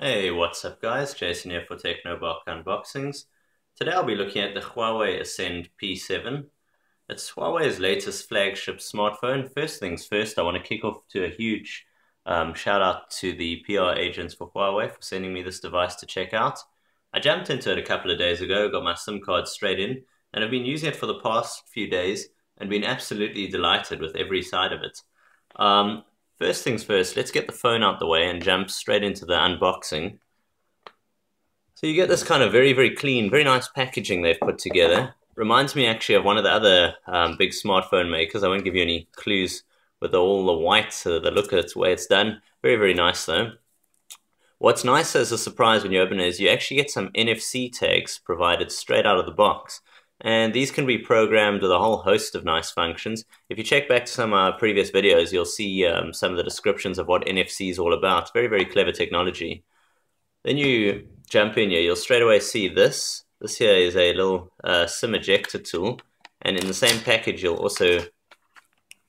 Hey, what's up guys? Jason here for Technobok Unboxings. Today I'll be looking at the Huawei Ascend P7. It's Huawei's latest flagship smartphone. First things first, I want to kick off to a huge shout out to the PR agents for Huawei for sending me this device to check out. I jumped into it a couple of days ago, got my SIM card straight in, and I've been using it for the past few days and been absolutely delighted with every side of it. First things first, let's get the phone out the way and jump straight into the unboxing. So you get this kind of very clean, very nice packaging they've put together. Reminds me actually of one of the other big smartphone makers. I won't give you any clues with all the white, the look at the way it's done. Very nice though. What's nice as a surprise when you open it is you actually get some NFC tags provided straight out of the box. And these can be programmed with a whole host of nice functions. If you check back to some previous videos, you'll see some of the descriptions of what NFC is all about. Very clever technology. Then you jump in here, you'll straight away see this. This here is a little SIM ejector tool. And in the same package, you'll also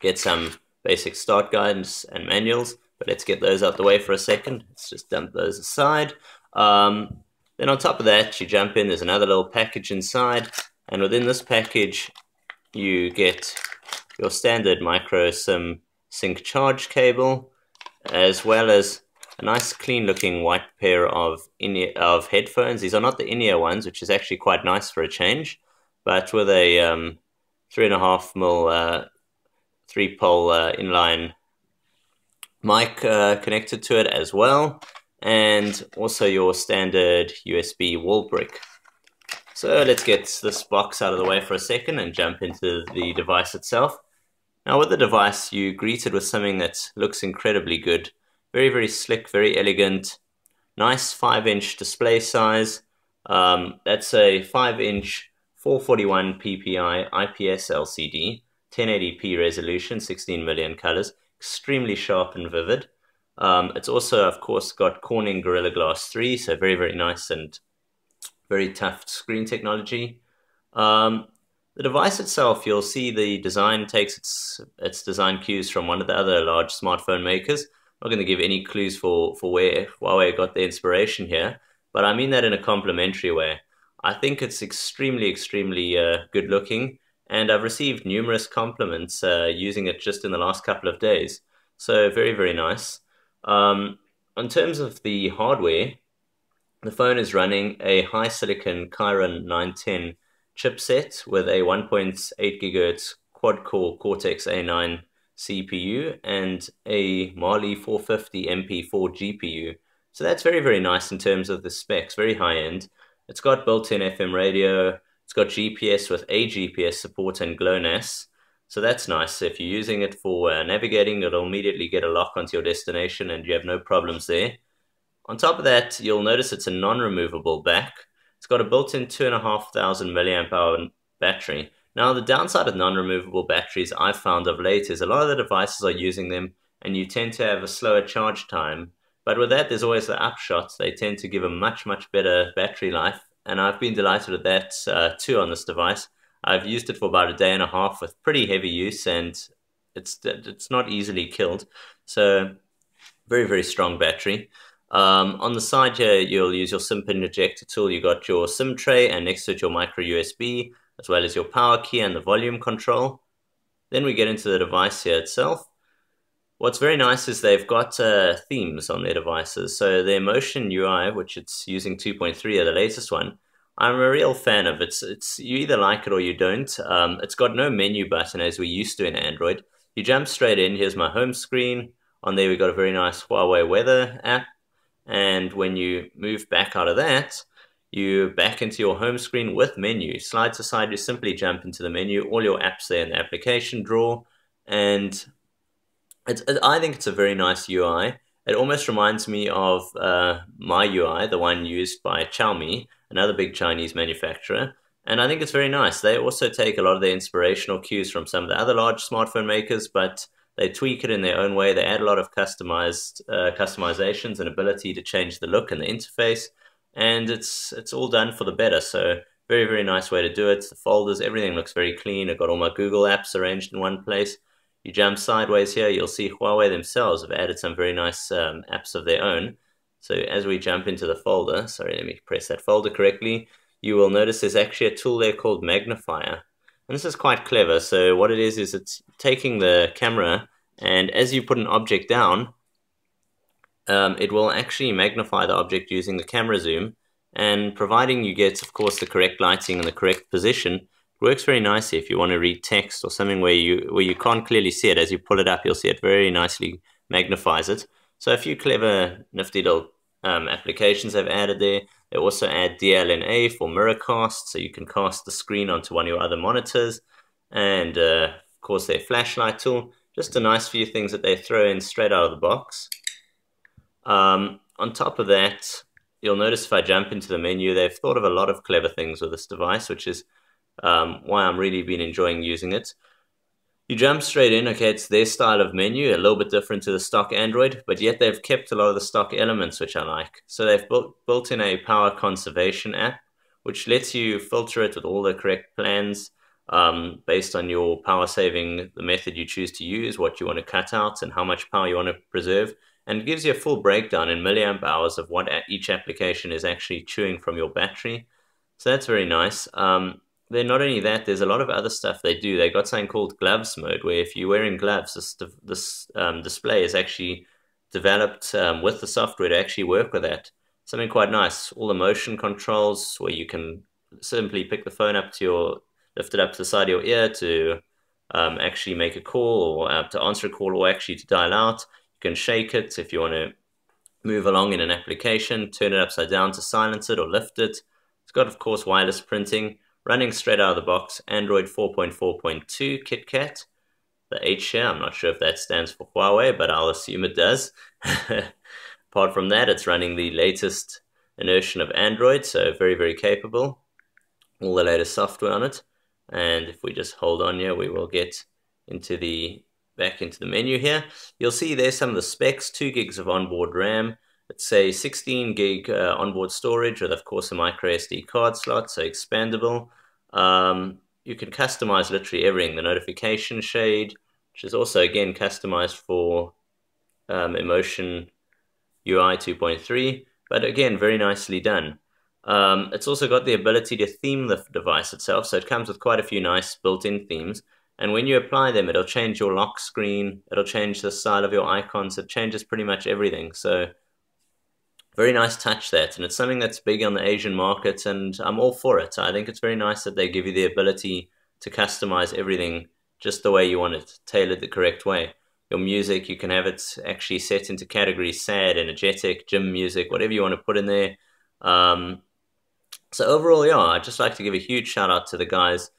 get some basic start guidance and manuals. But let's get those out the way for a second. Let's just dump those aside. Then on top of that, you jump in, there's another little package inside. And within this package, you get your standard micro SIM sync charge cable, as well as a nice clean looking white pair of headphones. These are not the in-ear ones, which is actually quite nice for a change, but with a 3.5mm 3-pole inline mic connected to it as well, and also your standard USB wall brick. So let's get this box out of the way for a second and jump into the device itself. Now with the device, you're greeted with something that looks incredibly good. Very slick, very elegant, nice 5-inch display size. That's a 5-inch 441 ppi IPS LCD, 1080p resolution, 16 million colors, extremely sharp and vivid. It's also, of course, got Corning Gorilla Glass 3, so very nice and very tough screen technology. The device itself, you'll see the design takes its design cues from one of the other large smartphone makers. I'm not going to give any clues for where Huawei got their inspiration here, but I mean that in a complimentary way. I think it's extremely good looking, and I've received numerous compliments using it just in the last couple of days. So very nice. In terms of the hardware, the phone is running a high silicon Kirin 910 chipset with a 1.8 GHz quad-core Cortex A9 CPU and a Mali 450 MP4 GPU. So that's very nice in terms of the specs, very high-end. It's got built-in FM radio, it's got GPS with AGPS support and GLONASS. So that's nice. If you're using it for navigating, it'll immediately get a lock onto your destination and you have no problems there. On top of that, you'll notice it's a non-removable back. It's got a built-in 2,500 mAh battery. Now, the downside of non-removable batteries I've found of late is a lot of the devices are using them and you tend to have a slower charge time. But with that, there's always the upshots. They tend to give a much better battery life. And I've been delighted with that too on this device. I've used it for about a day and a half with pretty heavy use, and it's not easily killed. So very strong battery. On the side here, you'll use your SIM pin ejector tool. You got your SIM tray, and next to it your micro USB, as well as your power key and the volume control. Then we get into the device here itself. What's very nice is they've got themes on their devices. So their Motion UI, which it's using 2.3, the latest one, I'm a real fan of. It's you either like it or you don't. It's got no menu button as we used to in Android. You jump straight in. Here's my home screen. On there we got a very nice Huawei weather app. And when you move back out of that, you back into your home screen with menu. Slide to side, you simply jump into the menu. All your apps there in the application drawer. And I think it's a very nice UI. It almost reminds me of my UI, the one used by Xiaomi, another big Chinese manufacturer. And I think it's very nice. They also take a lot of their inspirational cues from some of the other large smartphone makers, but they tweak it in their own way. They add a lot of customizations and ability to change the look and the interface. And it's all done for the better. So very nice way to do it. The folders, everything looks very clean. I've got all my Google apps arranged in one place. You jump sideways here, you'll see Huawei themselves have added some very nice apps of their own. So as we jump into the folder, sorry, let me press that folder correctly, you will notice there's actually a tool there called Magnifier. And this is quite clever. So what it is it's taking the camera, and as you put an object down, it will actually magnify the object using the camera zoom, and providing you get, of course, the correct lighting and the correct position, it works very nicely if you want to read text or something where you can't clearly see it. As you pull it up, you'll see it very nicely magnifies it. So a few clever, nifty little applications they've added there. They also add DLNA for mirror cast, so you can cast the screen onto one of your other monitors, and of course their flashlight tool. Just a nice few things that they throw in straight out of the box. On top of that, you'll notice if I jump into the menu, they've thought of a lot of clever things with this device, which is why I'm really been enjoying using it. You jump straight in, okay, it's their style of menu, a little bit different to the stock Android, but yet they've kept a lot of the stock elements, which I like. So they've built in a power conservation app, which lets you filter it with all the correct plans based on your power saving, the method you choose to use, what you want to cut out, and how much power you want to preserve. And it gives you a full breakdown in milliamp hours of what each application is actually chewing from your battery. So that's very nice. Then not only that, there's a lot of other stuff they do. They got something called gloves mode, where if you're wearing gloves, this display is actually developed with the software to actually work with that. Something quite nice. All the motion controls, where you can simply pick the phone up lift it up to the side of your ear to actually make a call, or to answer a call, or actually to dial out. You can shake it if you want to move along in an application, turn it upside down to silence it or lift it. It's got, of course, wireless printing, running straight out of the box, Android 4.4.2 KitKat. The H here, I'm not sure if that stands for Huawei, but I'll assume it does. Apart from that, it's running the latest version of Android, so very, very capable. All the latest software on it. And if we just hold on here, we will get back into the menu here. You'll see there's some of the specs: 2 gigs of onboard RAM. It's a 16 gig onboard storage with, of course, a micro SD card slot, so expandable. You can customize literally everything. The notification shade, which is also, again, customized for Emotion UI 2.3, but again, very nicely done. It's also got the ability to theme the device itself, so it comes with quite a few nice built-in themes. And when you apply them, it'll change your lock screen, it'll change the style of your icons, it changes pretty much everything. So very nice touch that, and it's something that's big on the Asian market, and I'm all for it. I think it's very nice that they give you the ability to customize everything just the way you want it, tailored the correct way. Your music, you can have it actually set into categories: sad, energetic, gym music, whatever you want to put in there. So overall, yeah, I'd just like to give a huge shout out to the guys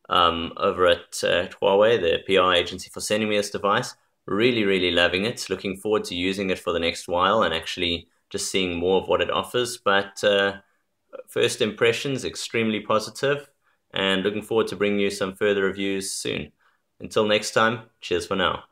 over at Huawei, the PR agency, for sending me this device. Really, really loving it. Looking forward to using it for the next while and actually just seeing more of what it offers. But first impressions, extremely positive, and looking forward to bringing you some further reviews soon. Until next time, cheers for now.